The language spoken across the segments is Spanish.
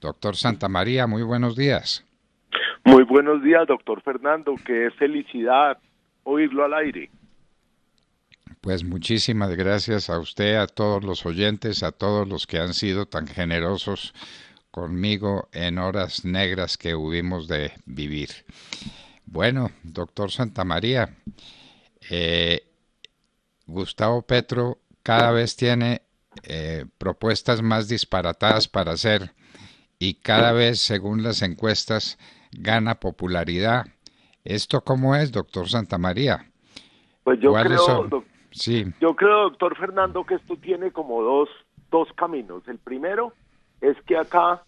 Doctor Santamaría, muy buenos días. Muy buenos días, doctor Fernando. Qué felicidad oírlo al aire. Pues muchísimas gracias a usted, a todos los oyentes, a todos los que han sido tan generosos conmigo en horas negras que hubimos de vivir. Bueno, doctor Santamaría, eh, Gustavo Petro cada vez tiene propuestas más disparatadas para hacer y cada vez, según las encuestas, gana popularidad. ¿Esto cómo es, doctor Santamaría? Pues ¿Cuáles son? Sí, yo creo, doctor Fernando, que esto tiene como dos caminos. El primero es que acá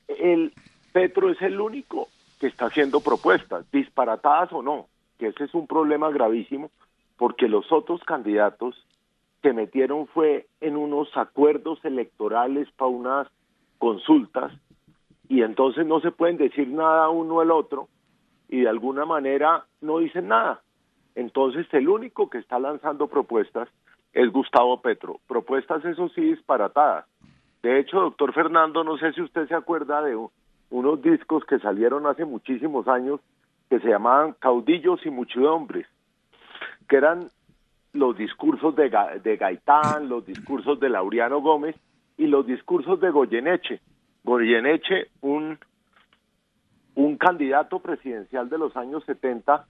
el Petro es el único que está haciendo propuestas, disparatadas o no, que ese es un problema gravísimo, porque los otros candidatos se metieron fue en unos acuerdos electorales para unas consultas y entonces no se pueden decir nada uno al otro y de alguna manera no dicen nada. Entonces el único que está lanzando propuestas es Gustavo Petro. Propuestas, eso sí, disparatadas. De hecho, doctor Fernando, no sé si usted se acuerda de unos discos que salieron hace muchísimos años que se llamaban Caudillos y Muchedumbres, que eran los discursos de Gaitán, los discursos de Laureano Gómez y los discursos de Goyeneche. Goyeneche, un candidato presidencial de los años 70,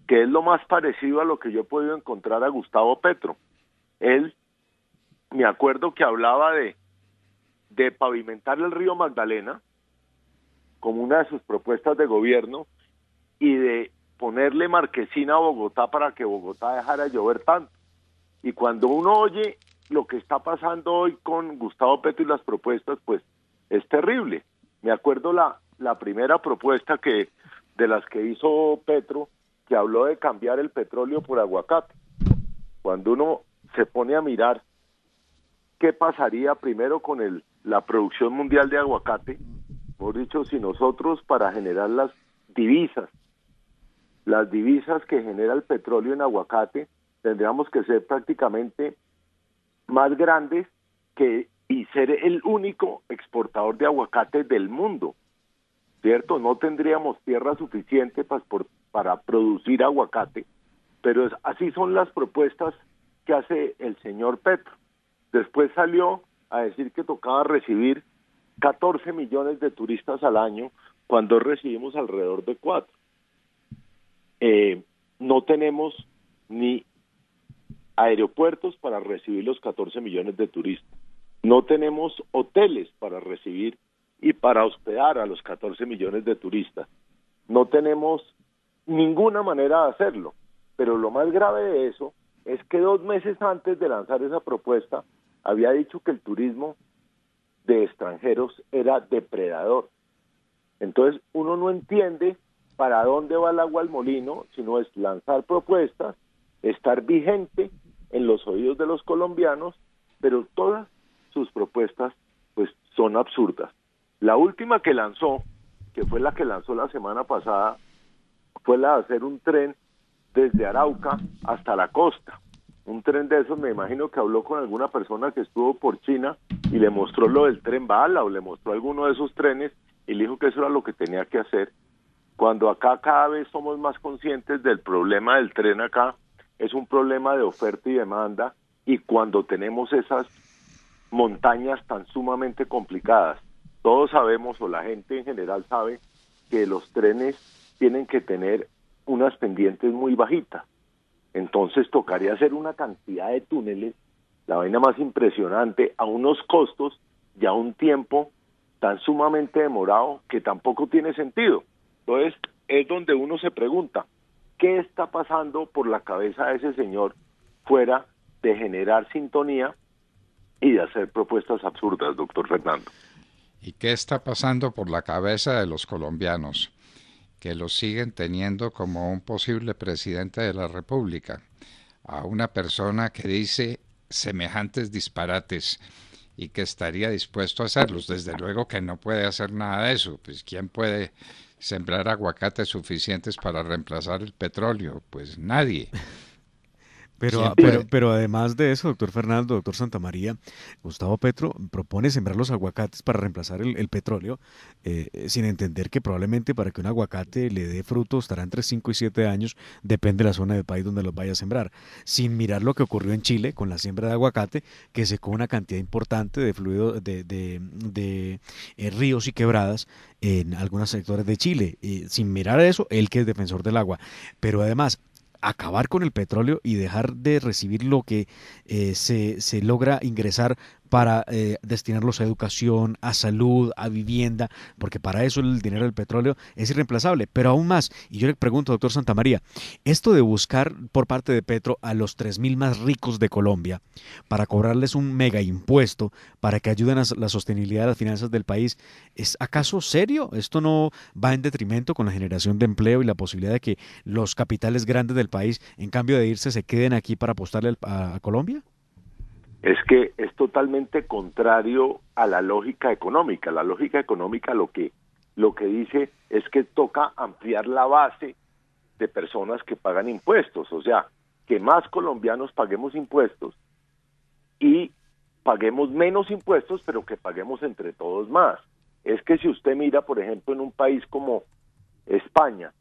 que es lo más parecido a lo que yo he podido encontrar a Gustavo Petro. Él, me acuerdo que hablaba de pavimentar el río Magdalena como una de sus propuestas de gobierno y de ponerle marquesina a Bogotá para que Bogotá dejara de llover tanto. Y cuando uno oye lo que está pasando hoy con Gustavo Petro y las propuestas, pues es terrible. Me acuerdo la primera propuesta de las que hizo Petro, que habló de cambiar el petróleo por aguacate. Cuando uno se pone a mirar qué pasaría primero con la producción mundial de aguacate, mejor dicho, si nosotros para generar las divisas que genera el petróleo en aguacate, tendríamos que ser prácticamente más grandes y ser el único exportador de aguacate del mundo, ¿cierto? No tendríamos tierra suficiente para producir aguacate, pero así son las propuestas que hace el señor Petro. Después salió a decir que tocaba recibir 14 millones de turistas al año, cuando recibimos alrededor de 4. No tenemos ni aeropuertos para recibir los 14 millones de turistas. No tenemos hoteles para recibir y para hospedar a los 14 millones de turistas. No tenemos ninguna manera de hacerlo. Pero lo más grave de eso es que 2 meses antes de lanzar esa propuesta, había dicho que el turismo de extranjeros era depredador. Entonces, uno no entiende para dónde va el agua al molino, sino es lanzar propuestas, estar vigente en los oídos de los colombianos, pero todas sus propuestas pues son absurdas. La última que lanzó, que fue la que lanzó la semana pasada, fue la de hacer un tren desde Arauca hasta la costa. Un tren de esos, me imagino que habló con alguna persona que estuvo por China y le mostró lo del tren bala o le mostró alguno de esos trenes y le dijo que eso era lo que tenía que hacer. Cuando acá cada vez somos más conscientes del problema del tren acá, es un problema de oferta y demanda, y cuando tenemos esas montañas tan sumamente complicadas, todos sabemos, o la gente en general sabe, que los trenes tienen que tener unas pendientes muy bajitas. Entonces tocaría hacer una cantidad de túneles, la vaina más impresionante, a unos costos y a un tiempo tan sumamente demorado que tampoco tiene sentido. Entonces es donde uno se pregunta, ¿qué está pasando por la cabeza de ese señor fuera de generar sintonía y de hacer propuestas absurdas, doctor Fernando? ¿y qué está pasando por la cabeza de los colombianos, que lo siguen teniendo como un posible presidente de la República? A una persona que dice semejantes disparates y que estaría dispuesto a hacerlos. Desde luego que no puede hacer nada de eso. Pues ¿quién puede sembrar aguacates suficientes para reemplazar el petróleo? Pues nadie. Siempre. Pero además de eso, doctor Fernando, doctor Santamaría, Gustavo Petro propone sembrar los aguacates para reemplazar el petróleo, sin entender que probablemente para que un aguacate le dé fruto estará entre 5 y 7 años, depende de la zona del país donde los vaya a sembrar. Sin mirar lo que ocurrió en Chile con la siembra de aguacate, que secó una cantidad importante de fluido de ríos y quebradas en algunos sectores de Chile. Sin mirar eso, él que es defensor del agua. Pero además, acabar con el petróleo y dejar de recibir lo que se logra ingresar para destinarlos a educación, a salud, a vivienda, porque para eso el dinero del petróleo es irreemplazable. Pero aún más, y yo le pregunto, doctor Santamaría, esto de buscar por parte de Petro a los 3.000 más ricos de Colombia para cobrarles un mega impuesto para que ayuden a la sostenibilidad de las finanzas del país, ¿es acaso serio? ¿Esto no va en detrimento con la generación de empleo y la posibilidad de que los capitales grandes del país, en cambio de irse, se queden aquí para apostarle a Colombia? Es que es totalmente contrario a la lógica económica. La lógica económica lo que dice es que toca ampliar la base de personas que pagan impuestos, o sea, que más colombianos paguemos impuestos y paguemos menos impuestos, pero que paguemos entre todos más. Es que si usted mira, por ejemplo, en un país como España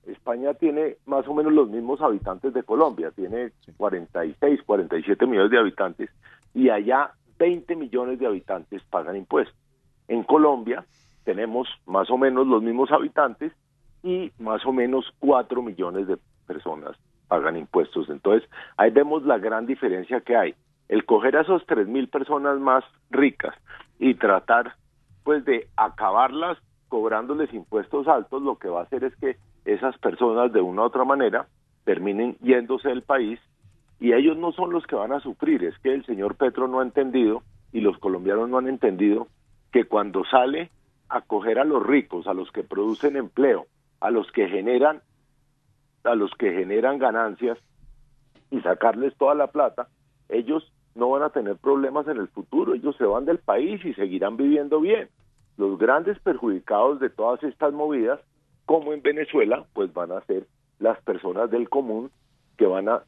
tiene más o menos los mismos habitantes de Colombia, tiene 46, 47 millones de habitantes, y allá 20 millones de habitantes pagan impuestos. En Colombia tenemos más o menos los mismos habitantes y más o menos 4 millones de personas pagan impuestos. Entonces, ahí vemos la gran diferencia que hay. El coger a esos 3.000 personas más ricas y tratar pues de acabarlas cobrándoles impuestos altos, lo que va a hacer es que esas personas de una u otra manera terminen yéndose del país, y ellos no son los que van a sufrir. Es que el señor Petro no ha entendido, y los colombianos no han entendido, que cuando sale a coger a los ricos, a los que producen empleo, a los que generan ganancias y sacarles toda la plata, ellos no van a tener problemas en el futuro, ellos se van del país y seguirán viviendo bien. Los grandes perjudicados de todas estas movidas, como en Venezuela, pues van a ser las personas del común, que van a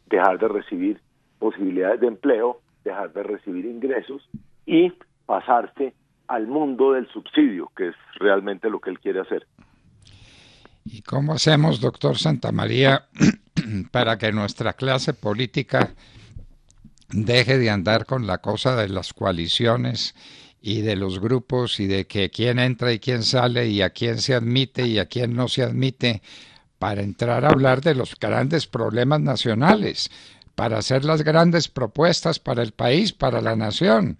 dejar de recibir posibilidades de empleo, dejar de recibir ingresos y pasarse al mundo del subsidio, que es realmente lo que él quiere hacer. ¿Y cómo hacemos, doctor Santamaría, para que nuestra clase política deje de andar con la cosa de las coaliciones y de los grupos y de que quién entra y quién sale y a quién se admite y a quién no se admite, para entrar a hablar de los grandes problemas nacionales, para hacer las grandes propuestas para el país, para la nación?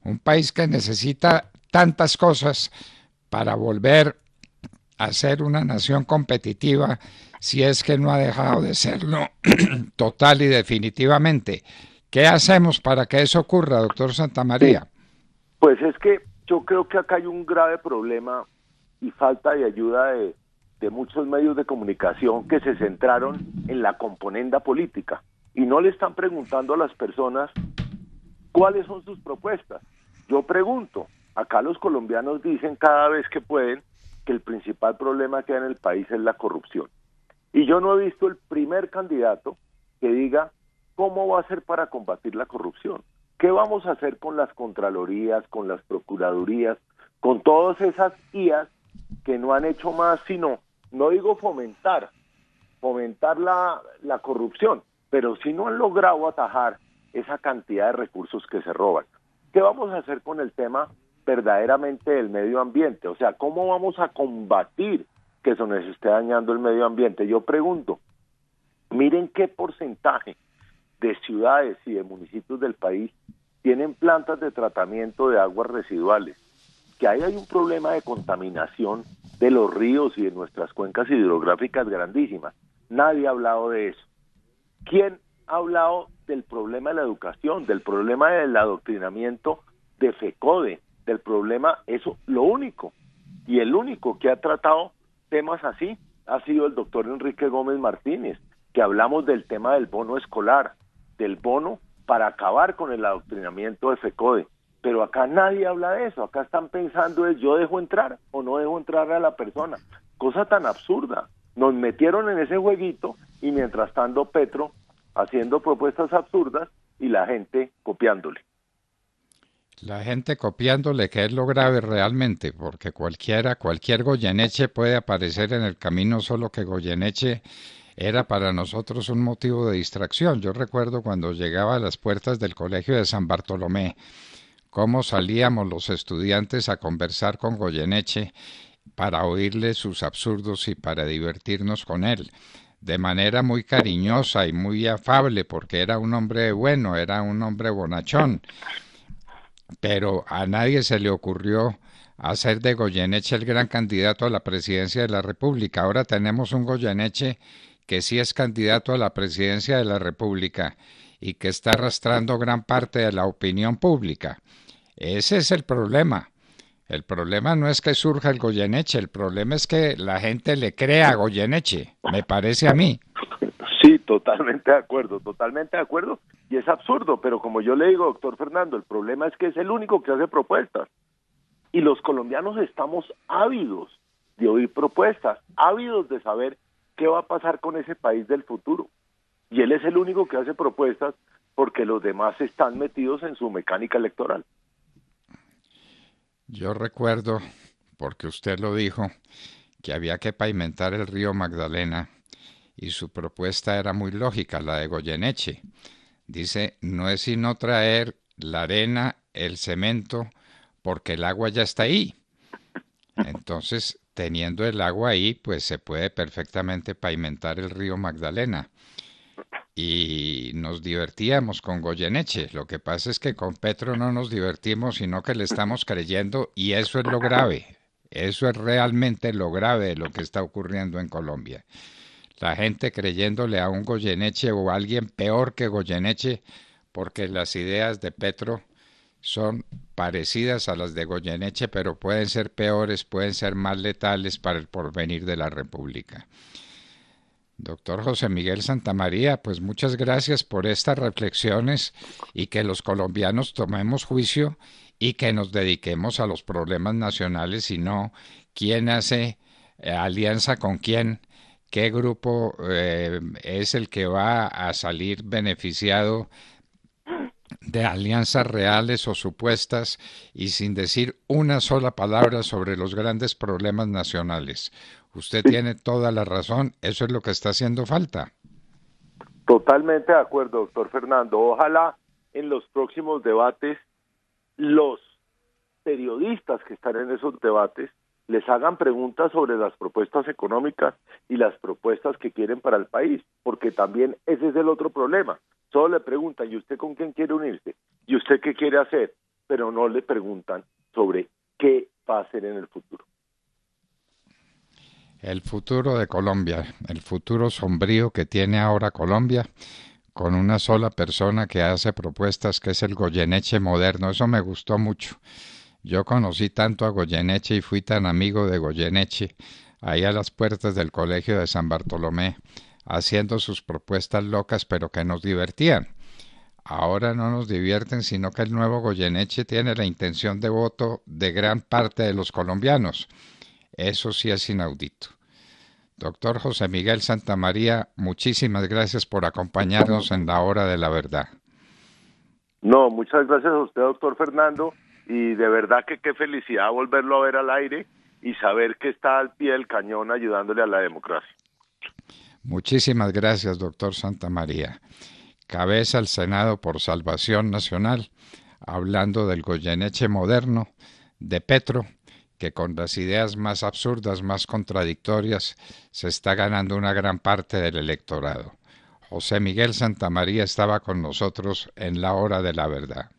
Un país que necesita tantas cosas para volver a ser una nación competitiva, si es que no ha dejado de serlo total y definitivamente. ¿Qué hacemos para que eso ocurra, doctor Santamaría? Pues es que yo creo que acá hay un grave problema y falta de ayuda de muchos medios de comunicación que se centraron en la componenda política y no le están preguntando a las personas cuáles son sus propuestas. Yo pregunto, acá los colombianos dicen cada vez que pueden que el principal problema que hay en el país es la corrupción. Y yo no he visto el primer candidato que diga cómo va a hacer para combatir la corrupción. ¿Qué vamos a hacer con las contralorías, con las procuradurías, con todas esas IAs que no han hecho más sino, no digo fomentar la corrupción, pero sí no han logrado atajar esa cantidad de recursos que se roban? ¿Qué vamos a hacer con el tema verdaderamente del medio ambiente? O sea, ¿cómo vamos a combatir que se nos esté dañando el medio ambiente? Yo pregunto, miren qué porcentaje de ciudades y de municipios del país tienen plantas de tratamiento de aguas residuales, que ahí hay un problema de contaminación de los ríos y de nuestras cuencas hidrográficas grandísimas. Nadie ha hablado de eso. ¿Quién ha hablado del problema de la educación, del problema del adoctrinamiento de FECODE, del problema, eso, lo único, y el único que ha tratado temas así ha sido el doctor Enrique Gómez Martínez, que hablamos del tema del bono escolar, del bono para acabar con el adoctrinamiento de FECODE, pero acá nadie habla de eso. Acá están pensando es yo dejo entrar o no dejo entrar a la persona, cosa tan absurda. Nos metieron en ese jueguito y mientras tanto Petro haciendo propuestas absurdas y la gente copiándole. La gente copiándole, que es lo grave realmente, porque cualquier Goyeneche puede aparecer en el camino, solo que Goyeneche era para nosotros un motivo de distracción. Yo recuerdo cuando llegaba a las puertas del colegio de San Bartolomé, cómo salíamos los estudiantes a conversar con Goyeneche para oírle sus absurdos y para divertirnos con él, de manera muy cariñosa y muy afable, porque era un hombre bueno, era un hombre bonachón, pero a nadie se le ocurrió hacer de Goyeneche el gran candidato a la presidencia de la República. Ahora tenemos un Goyeneche que sí es candidato a la presidencia de la República y que está arrastrando gran parte de la opinión pública. Ese es el problema. El problema no es que surja el Goyeneche, el problema es que la gente le crea a Goyeneche, me parece a mí. Sí, totalmente de acuerdo, y es absurdo, pero como yo le digo, doctor Fernando, el problema es que es el único que hace propuestas, y los colombianos estamos ávidos de oír propuestas, ávidos de saber qué va a pasar con ese país del futuro, y él es el único que hace propuestas porque los demás están metidos en su mecánica electoral. Yo recuerdo, porque usted lo dijo, que había que pavimentar el río Magdalena y su propuesta era muy lógica, la de Goyeneche. Dice, no es sino traer la arena, el cemento, porque el agua ya está ahí. Entonces, teniendo el agua ahí, pues se puede perfectamente pavimentar el río Magdalena. Y nos divertíamos con Goyeneche. Lo que pasa es que con Petro no nos divertimos, sino que le estamos creyendo y eso es lo grave. Eso es realmente lo grave de lo que está ocurriendo en Colombia. La gente creyéndole a un Goyeneche o a alguien peor que Goyeneche porque las ideas de Petro son parecidas a las de Goyeneche, pero pueden ser peores, pueden ser más letales para el porvenir de la República. Doctor José Miguel Santamaría, pues muchas gracias por estas reflexiones y que los colombianos tomemos juicio y que nos dediquemos a los problemas nacionales y no quién hace alianza con quién, qué grupo es el que va a salir beneficiado de alianzas reales o supuestas y sin decir una sola palabra sobre los grandes problemas nacionales. Usted tiene toda la razón, eso es lo que está haciendo falta. Totalmente de acuerdo, doctor Fernando. Ojalá en los próximos debates los periodistas que están en esos debates les hagan preguntas sobre las propuestas económicas y las propuestas que quieren para el país, porque también ese es el otro problema. Solo le preguntan, ¿y usted con quién quiere unirse? ¿Y usted qué quiere hacer? Pero no le preguntan sobre qué va a hacer en el futuro. El futuro de Colombia, el futuro sombrío que tiene ahora Colombia, con una sola persona que hace propuestas, que es el Goyeneche moderno. Eso me gustó mucho. Yo conocí tanto a Goyeneche y fui tan amigo de Goyeneche ahí a las puertas del colegio de San Bartolomé, haciendo sus propuestas locas, pero que nos divertían. Ahora no nos divierten, sino que el nuevo Goyeneche tiene la intención de voto de gran parte de los colombianos. Eso sí es inaudito. Doctor José Miguel Santamaría, muchísimas gracias por acompañarnos en la hora de la verdad. No, muchas gracias a usted, doctor Fernando, y de verdad que qué felicidad volverlo a ver al aire y saber que está al pie del cañón ayudándole a la democracia. Muchísimas gracias, doctor Santamaría. Cabeza al Senado por Salvación Nacional, hablando del Goyeneche moderno, de Petro, que con las ideas más absurdas, más contradictorias, se está ganando una gran parte del electorado. José Miguel Santamaría estaba con nosotros en la hora de la verdad.